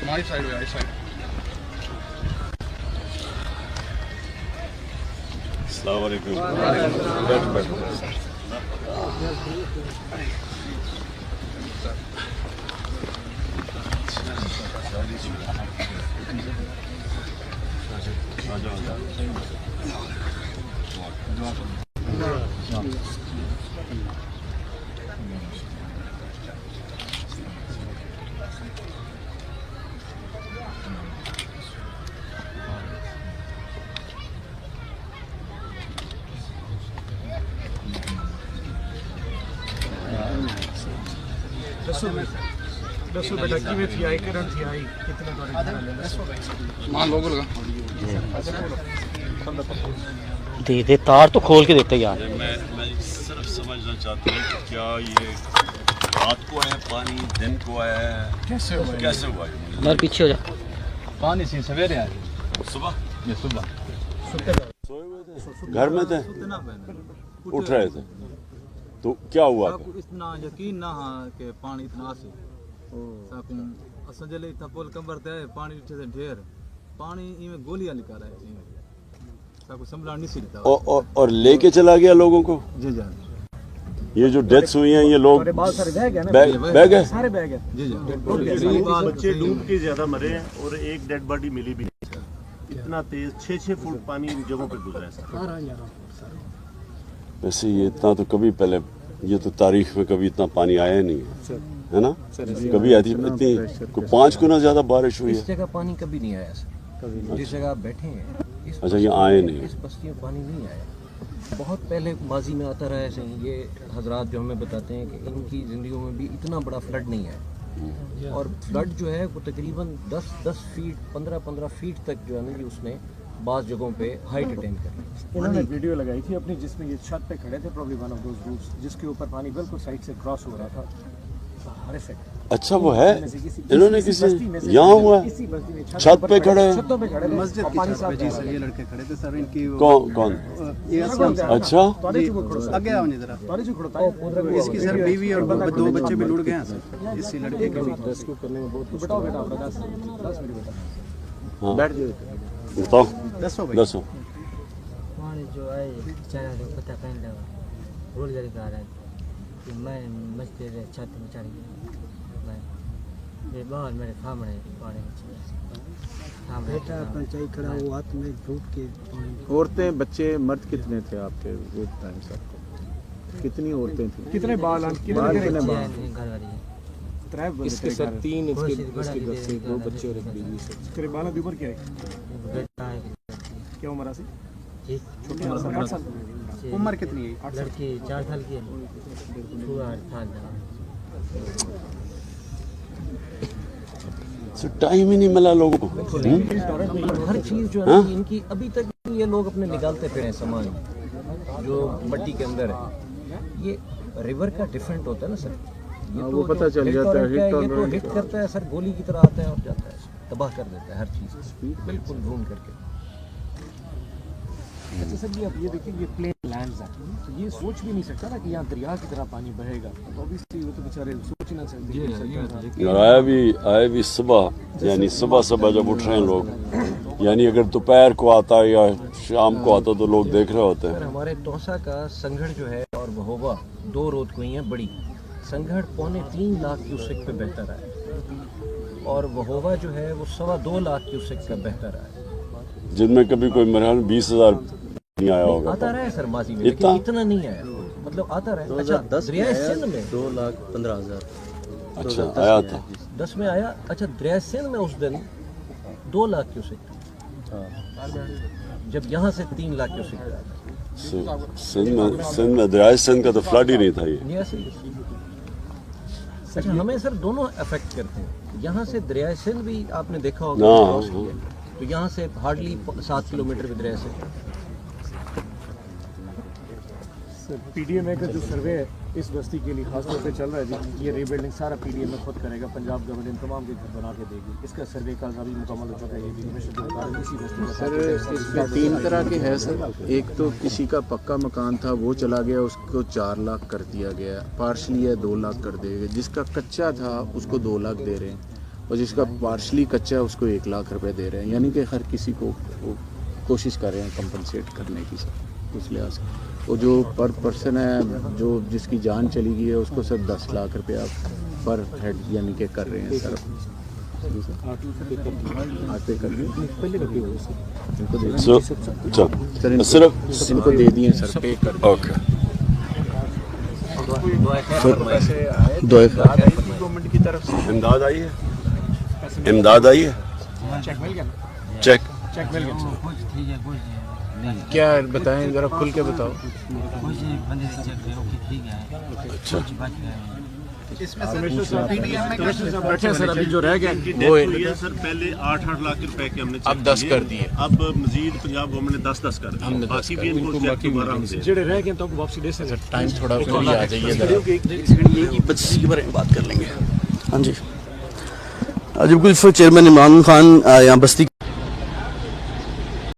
हमारी साइड में, साइड। अस्सलाम वालेकुम। दसों बेटा में थी आई करंट थी आई कितने मान लोगों लगा दे तार तो खोल के देते यार। मैं सिर्फ समझना चाहता हूँ कि क्या ये रात को आया पानी, दिन को आया है, कैसे हुआ यार पीछे हो जा। पानी से सवेरे आया, सुबह ये सुबह सोए हुए थे, घर में थे, उठ रहे थे तो क्या हुआ? इतना यकीन ना हाँ कि पानी इतना आसे असंजले इतना पोल कंबर ते पानी उठे से ढेर पानी इमे गोलियां निकाल रहा है सबको संभला नहीं सीखता और लेके चला गया लोगों को। जी जी ये जो डेथ्स हुई हैं ये लोग बह गए सारे बह गए जी जी बच्चे डूब के ज्यादा मरे हैं और एक डेड बॉडी मिली भी नहीं। इतना तेज 6-6 फुट पानी इन जगहों पे गुजरा है। वैसे ये इतना तो कभी पहले, ये तो तारीख में कभी इतना पानी आया नहीं है ना? कभी इतनी 5 गुना ज्यादा बारिश हुई है। इस जगह पानी कभी नहीं आया सर, जिस जगह आप बैठे हैं अच्छा, ये आए नहीं, इस बस्ती में पानी नहीं आया। बहुत पहले माजी में आता रहा है सही। ये हजरात जो हमें बताते हैं कि इनकी ज़िंदगियों में भी इतना बड़ा फ्लड नहीं आया, और फ्लड जो है वो तकरीबन 10 फीट 15 फीट तक जो है ना जी उसने बाज़ जगहों पे हाइट अटेंड कर ली। इन्होंने वीडियो लगाई थी अपनी जिसमें ये छत पे खड़े थे, probably one of those routes जिसके ऊपर पानी बिल्कुल साइड से क्रॉस हो रहा था। अच्छा वो है, इन्होंने किसी यहाँ हुआ है छत पे खड़े हैं, मस्जिद की छत पे जी सर ये लड़के खड़े थे सर। इनकी कौन? अच्छा आगे आओ जरा। इसकी सर बीवी और 2 बच्चे भी लुढ़ गए हैं सर इसी लड़के के रेस्क्यू करने में। बहुत बताओ बेटा अपना 10 मिनट बेटा। हाँ बैठ जाओ बताओ। 10 पानी जो आए चारा को पता पहन लगा रोड जल का रहा है कि मैं मस्जिद छत में चढ़ गया। मैं ये बाहर मेरे सामने पानी में बेटा पंचायत खड़ा वो हाथ में झूठ के। औरतें बच्चे मर्द कितने थे आपके वो टाइम सर? कितनी औरतें थी, कितने बाल घर वाली इसके सर 3 इसके बच्चे 2 बच्चे और एक बीवी सर। तेरे बाल की उम्र क्या है? क्या उम्र है? छोटी उम्र कितनी है? लड़की 4 साल की है, 8 साल। टाइम ही नहीं मिला लोगों को। हर चीज़ जो है इनकी अभी तक ये लोग अपने निकालते फिर हैं सामान जो मट्टी के अंदर है। ये रिवर का डिफरेंट होता है ना सर, ये तो पता चल जाता है। ये तो हिट करता है सर, गोली की तरह आता है और जाता है, तबाह कर देता है हर चीज़ बिल्कुल घूम करके। अच्छा सर ये अब ये देखिए ये प्लेन लैंड्स है, तो ये सोच भी नहीं सकता ना कि यहाँ दरिया की तरह पानी बहेगा। तो ऑब्वियसली वो तो बेचारे सोच ही ना सकते। आए भी सुबह, यानी सुबह जब उठ रहे हैं लोग, यानी अगर दोपहर को आता है या शाम को आता तो लोग देख रहे होते हैं। हमारे तोसा का संघड़ जो है और वहोबा 2 रोड को ही है बड़ी। संघड़ 3.25 लाख क्यूसेक पे बहता रहा है और वहोबा जो है वो 2.25 लाख क्यूसेक का बहता रहा है, जिनमें कभी कोई मरहल 20,000 नहीं आया होगा। आता रहा है सर माजी में, लेकिन इतना नहीं आया, मतलब आता रहा है। अच्छा 10 में 2,15,000 अच्छा आया था, 10 में आया। अच्छा दरिया सिंध में उस दिन 2 लाख क्यूसेक था, जब यहाँ से 3 लाख क्यूसेक था। सिंध में दरिया सिंध का तो फ्लड ही नहीं था ये। अच्छा हमें सर दोनों अफेक्ट करते हैं। यहाँ से दरिया सिंध भी आपने देखा होगा तो यहाँ से हार्डली 7 किलोमीटर पे दरिया सिंध। पीडीएमए का जो सर्वे है इस बस्ती के लिए खासतौर पे चल रहा है जी, ये रीबिल्डिंग सारा पीडीएमए खुद करेगा, पंजाब गवर्नमेंट तमाम के घर बना के देगी, इसका सर्वे कल अभी मुकम्मल हो चुका है। ये भी इसी बस्ती का सर इसमें 3 तरह के हैं सर। एक तो किसी का पक्का मकान था वो चला गया, उसको 4 लाख कर दिया गया, पार्शली है 2 लाख कर देगा, जिसका कच्चा था उसको 2 लाख दे रहे हैं और जिसका पार्शली कच्चा है उसको 1 लाख रुपए दे रहे हैं। यानी कि हर किसी को कोशिश कर रहे हैं कंपनसेट करने की सर उस लिहाज से। वो जो पर पर्सन है जो जिसकी जान चली गई है उसको सर 10 लाख रुपया पर हेड यानी कि कर रहे हैं सर। आते कर इनको सिर्फ इनको दे दिए सर, पे कर ओके गवर्नमेंट की तरफ से इमदाद आई है, इमदाद आई है, चेक मिल गया, चेक मिल गया। क्या बताएं जरा खुल के बताओ। बैठे सर अभी जो रह गए वो सर पहले 8-8 लाख रुपए के हमने अब 10 कर दिए, अब मजीद पंजाब गवर्नमेंट ने 10-10 कर दिए, बाकी भी इनको चेक दोबारा हमसे जेड़े रह गए तो वापसी दे सर टाइम थोड़ा फिर भी आ जाइए जरा। बच्चे के बारे में बात कर लेंगे। हाँ जी, आज बिल्कुल चेयरमैन इमरान खान यहाँ बस्ती